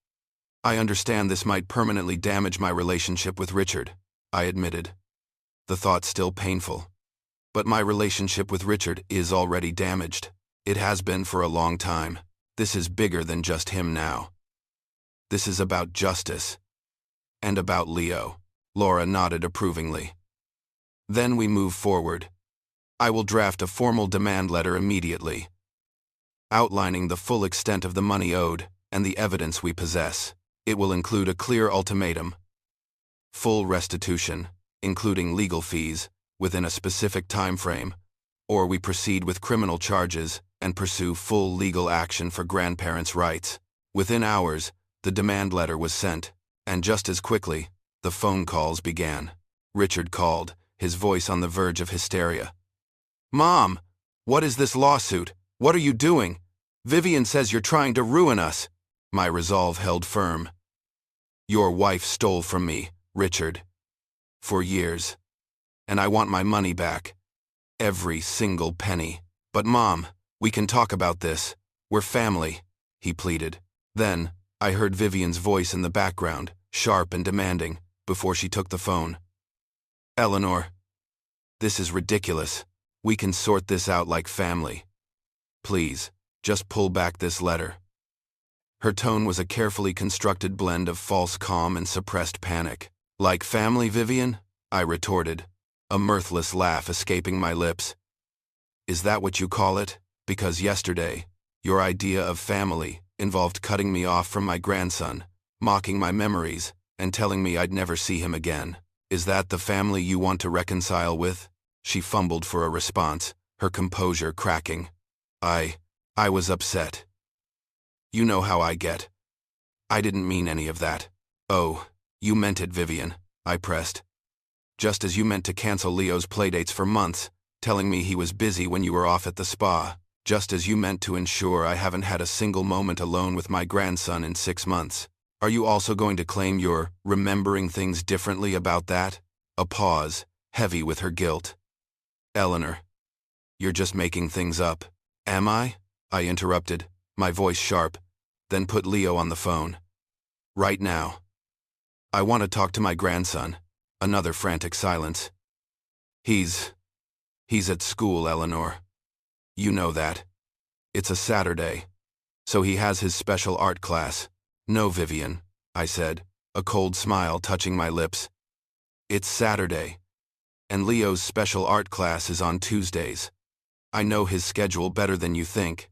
"I understand this might permanently damage my relationship with Richard," I admitted. The thought still painful. But my relationship with Richard is already damaged. It has been for a long time. This is bigger than just him now. This is about justice. And about Leo. Laura nodded approvingly. "Then we move forward. I will draft a formal demand letter immediately, outlining the full extent of the money owed and the evidence we possess. It will include a clear ultimatum. Full restitution, including legal fees, within a specific time frame, or we proceed with criminal charges and pursue full legal action for grandparents' rights." Within hours, the demand letter was sent, and just as quickly, the phone calls began. Richard called, his voice on the verge of hysteria. "Mom, what is this lawsuit? What are you doing? Vivian says you're trying to ruin us." My resolve held firm. "Your wife stole from me, Richard. For years. And I want my money back. Every single penny. But Mom, we can talk about this. We're family," he pleaded. Then, I heard Vivian's voice in the background, sharp and demanding, before she took the phone. "Eleanor, this is ridiculous. We can sort this out like family. Please, just pull back this letter." Her tone was a carefully constructed blend of false calm and suppressed panic. "Like family, Vivian?" I retorted, a mirthless laugh escaping my lips. "Is that what you call it? Because yesterday, your idea of family involved cutting me off from my grandson, mocking my memories, and telling me I'd never see him again. Is that the family you want to reconcile with?" She fumbled for a response, her composure cracking. I was upset. "You know how I get. I didn't mean any of that." "Oh, you meant it, Vivian," I pressed. "Just as you meant to cancel Leo's playdates for months, telling me he was busy when you were off at the spa. Just as you meant to ensure I haven't had a single moment alone with my grandson in 6 months. Are you also going to claim you're remembering things differently about that?" A pause, heavy with her guilt. "Eleanor, you're just making things up." "Am I?" I interrupted, my voice sharp, then put Leo on the phone. "Right now. I want to talk to my grandson." Another frantic silence. He's at school, Eleanor. You know that. It's a Saturday. So he has his special art class." "No, Vivian," I said, a cold smile touching my lips. "It's Saturday. And Leo's special art class is on Tuesdays. I know his schedule better than you think."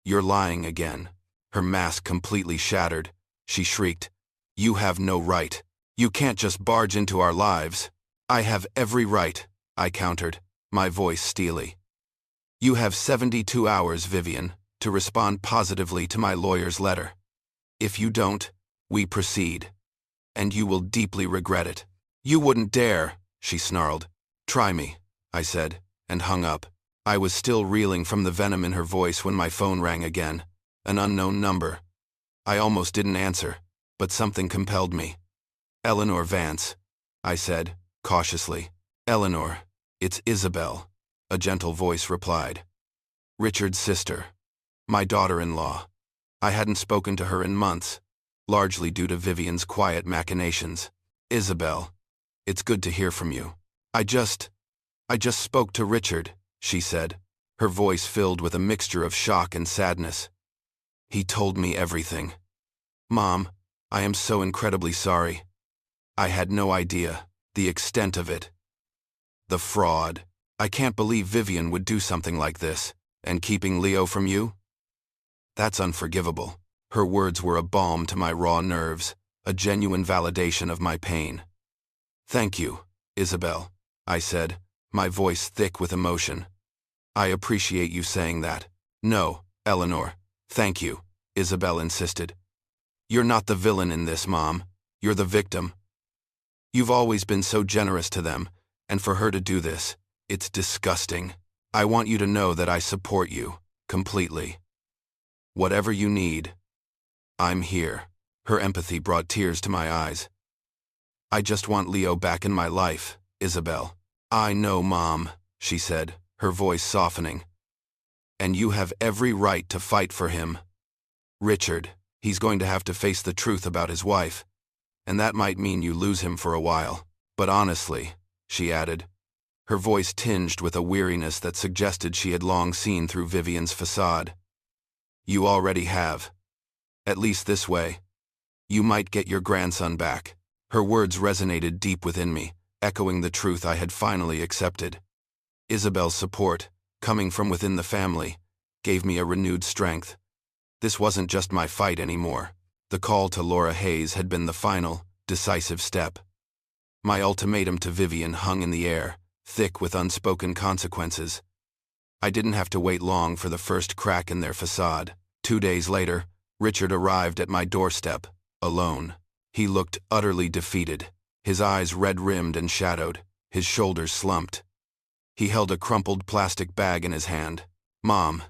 "You're lying again." Her mask completely shattered. She shrieked, "You have no right. You can't just barge into our lives." "I have every right," I countered, my voice steely. "You have 72 hours, Vivian, to respond positively to my lawyer's letter. If you don't, we proceed. And you will deeply regret it." "You wouldn't dare," she snarled. "Try me," I said, and hung up. I was still reeling from the venom in her voice when my phone rang again. An unknown number. I almost didn't answer, but something compelled me. "Eleanor Vance," I said, cautiously. "Eleanor, it's Isabel," a gentle voice replied. "Richard's sister. My daughter-in-law." I hadn't spoken to her in months, largely due to Vivian's quiet machinations. "Isabel, it's good to hear from you. I just spoke to Richard," she said, her voice filled with a mixture of shock and sadness. "He told me everything. Mom, I am so incredibly sorry. I had no idea the extent of it. The fraud. I can't believe Vivian would do something like this, and keeping Leo from you? That's unforgivable." Her words were a balm to my raw nerves, a genuine validation of my pain. "Thank you, Isabel," I said, my voice thick with emotion. "I appreciate you saying that." "No, Eleanor, thank you," Isabel insisted. "You're not the villain in this, Mom. You're the victim. You've always been so generous to them, and for her to do this, it's disgusting. I want you to know that I support you, completely. Whatever you need, I'm here." Her empathy brought tears to my eyes. "I just want Leo back in my life, Isabel." "I know, Mom," she said, her voice softening. "And you have every right to fight for him. Richard, he's going to have to face the truth about his wife, and that might mean you lose him for a while. But honestly," she added, her voice tinged with a weariness that suggested she had long seen through Vivian's facade, "you already have. At least this way, you might get your grandson back." Her words resonated deep within me, echoing the truth I had finally accepted. Isabel's support, coming from within the family, gave me a renewed strength. This wasn't just my fight anymore. The call to Laura Hayes had been the final, decisive step. My ultimatum to Vivian hung in the air, thick with unspoken consequences. I didn't have to wait long for the first crack in their facade. 2 days later, Richard arrived at my doorstep, alone. He looked utterly defeated, his eyes red-rimmed and shadowed, his shoulders slumped. He held a crumpled plastic bag in his hand. "Mom,"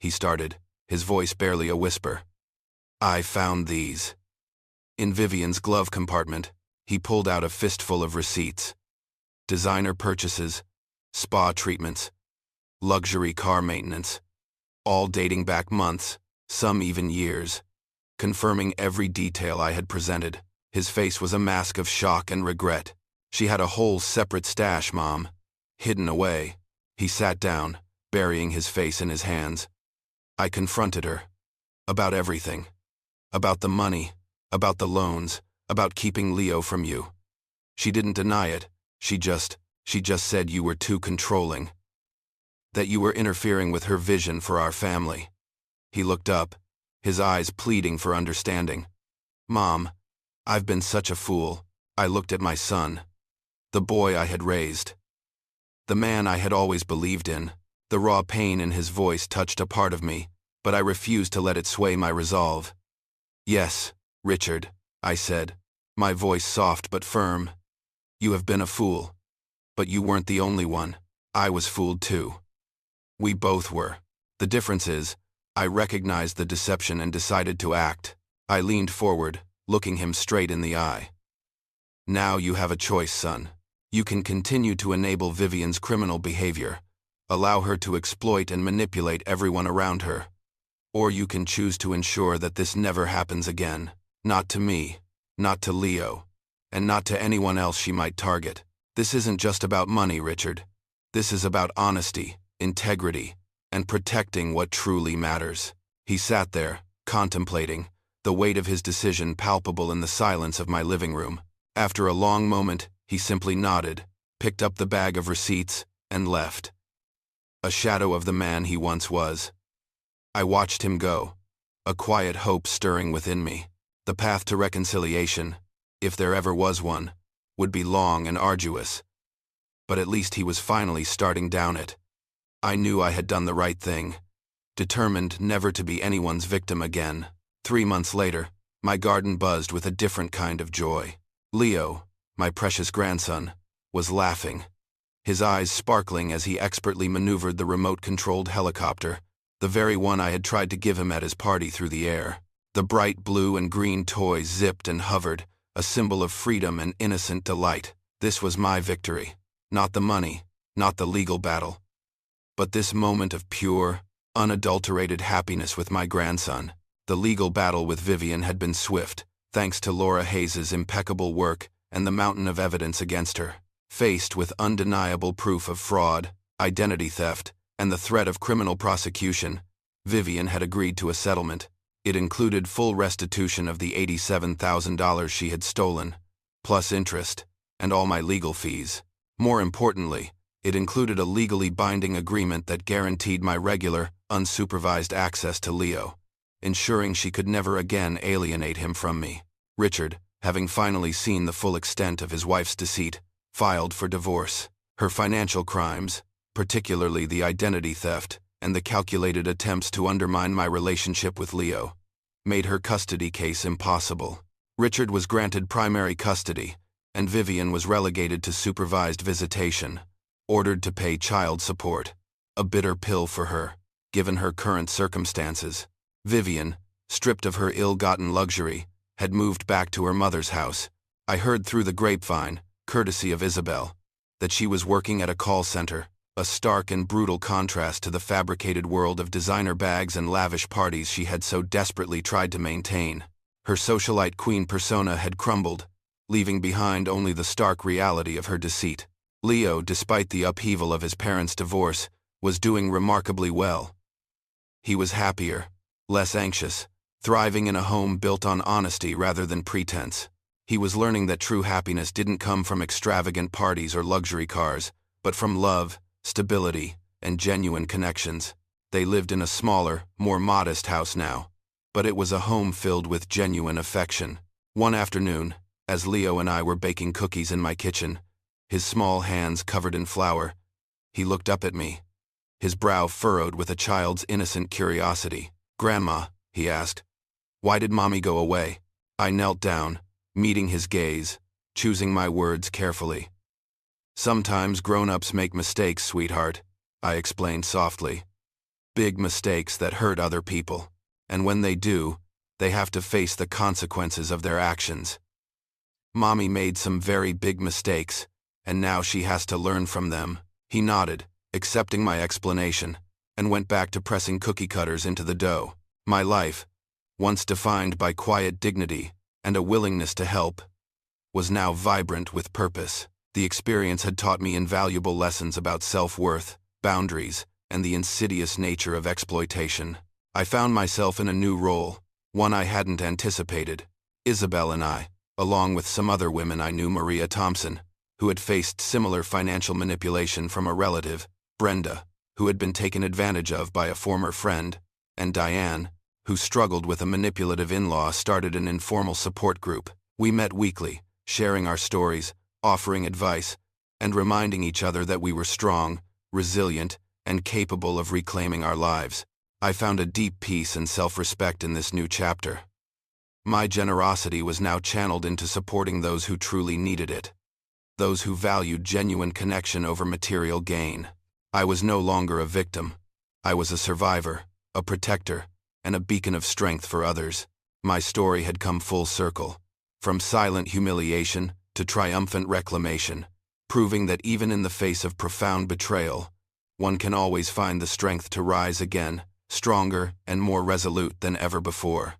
he started, his voice barely a whisper. "I found these." In Vivian's glove compartment, he pulled out a fistful of receipts. Designer purchases, spa treatments, luxury car maintenance, all dating back months, some even years, confirming every detail I had presented. His face was a mask of shock and regret. "She had a whole separate stash, Mom, hidden away." He sat down, burying his face in his hands. I confronted her. About everything. About the money, about the loans, about keeping Leo from you. She didn't deny it. She just said you were too controlling. That you were interfering with her vision for our family. He looked up, his eyes pleading for understanding. "Mom, I've been such a fool." I looked at my son, the boy I had raised, the man I had always believed in. The raw pain in his voice touched a part of me, but I refused to let it sway my resolve. "Yes, Richard," I said, my voice soft but firm. "You have been a fool. But you weren't the only one. I was fooled too. We both were. The difference is, I recognized the deception and decided to act." I leaned forward, looking him straight in the eye. "Now you have a choice, son. You can continue to enable Vivian's criminal behavior, allow her to exploit and manipulate everyone around her. Or you can choose to ensure that this never happens again. Not to me, not to Leo, and not to anyone else she might target. This isn't just about money, Richard. This is about honesty, integrity, and protecting what truly matters." He sat there, contemplating, the weight of his decision palpable in the silence of my living room. After a long moment, he simply nodded, picked up the bag of receipts, and left. A shadow of the man he once was. I watched him go, a quiet hope stirring within me. The path to reconciliation, if there ever was one, would be long and arduous. But at least he was finally starting down it. I knew I had done the right thing, determined never to be anyone's victim again. 3 months later, my garden buzzed with a different kind of joy. Leo, my precious grandson, was laughing, his eyes sparkling as he expertly maneuvered the remote-controlled helicopter, the very one I had tried to give him at his party through the air. The bright blue and green toy zipped and hovered, a symbol of freedom and innocent delight. This was my victory. Not the money, not the legal battle, but this moment of pure, unadulterated happiness with my grandson. The legal battle with Vivian had been swift, thanks to Laura Hayes's impeccable work and the mountain of evidence against her. Faced with undeniable proof of fraud, identity theft, and the threat of criminal prosecution, Vivian had agreed to a settlement. It included full restitution of the $87,000 she had stolen, plus interest, and all my legal fees. More importantly, it included a legally binding agreement that guaranteed my regular, unsupervised access to Leo, ensuring she could never again alienate him from me. Richard, having finally seen the full extent of his wife's deceit, filed for divorce. Her financial crimes, particularly the identity theft and the calculated attempts to undermine my relationship with Leo, made her custody case impossible. Richard was granted primary custody, and Vivian was relegated to supervised visitation, ordered to pay child support. A bitter pill for her, given her current circumstances. Vivian, stripped of her ill-gotten luxury, had moved back to her mother's house. I heard through the grapevine, courtesy of Isabel, that she was working at a call center, a stark and brutal contrast to the fabricated world of designer bags and lavish parties she had so desperately tried to maintain. Her socialite queen persona had crumbled, leaving behind only the stark reality of her deceit. Leo, despite the upheaval of his parents' divorce, was doing remarkably well. He was happier, less anxious, thriving in a home built on honesty rather than pretense. He was learning that true happiness didn't come from extravagant parties or luxury cars, but from love, stability, and genuine connections. They lived in a smaller, more modest house now, but it was a home filled with genuine affection. One afternoon, as Leo and I were baking cookies in my kitchen, his small hands covered in flour, he looked up at me, his brow furrowed with a child's innocent curiosity. "Grandma," he asked, "why did Mommy go away?" I knelt down, meeting his gaze, choosing my words carefully. "Sometimes grown-ups make mistakes, sweetheart," I explained softly. "Big mistakes that hurt other people, and when they do, they have to face the consequences of their actions. Mommy made some very big mistakes, and now she has to learn from them." He nodded, accepting my explanation, and went back to pressing cookie cutters into the dough. My life, once defined by quiet dignity and a willingness to help, was now vibrant with purpose. The experience had taught me invaluable lessons about self-worth, boundaries, and the insidious nature of exploitation. I found myself in a new role, one I hadn't anticipated. Isabel and I, along with some other women I knew, Maria Thompson, who had faced similar financial manipulation from a relative, Brenda, who had been taken advantage of by a former friend, and Diane, who struggled with a manipulative in-law, started an informal support group. We met weekly, sharing our stories, offering advice, and reminding each other that we were strong, resilient, and capable of reclaiming our lives. I found a deep peace and self-respect in this new chapter. My generosity was now channeled into supporting those who truly needed it, those who valued genuine connection over material gain. I was no longer a victim. I was a survivor, a protector, and a beacon of strength for others. My story had come full circle, from silent humiliation to triumphant reclamation, proving that even in the face of profound betrayal, one can always find the strength to rise again, stronger and more resolute than ever before.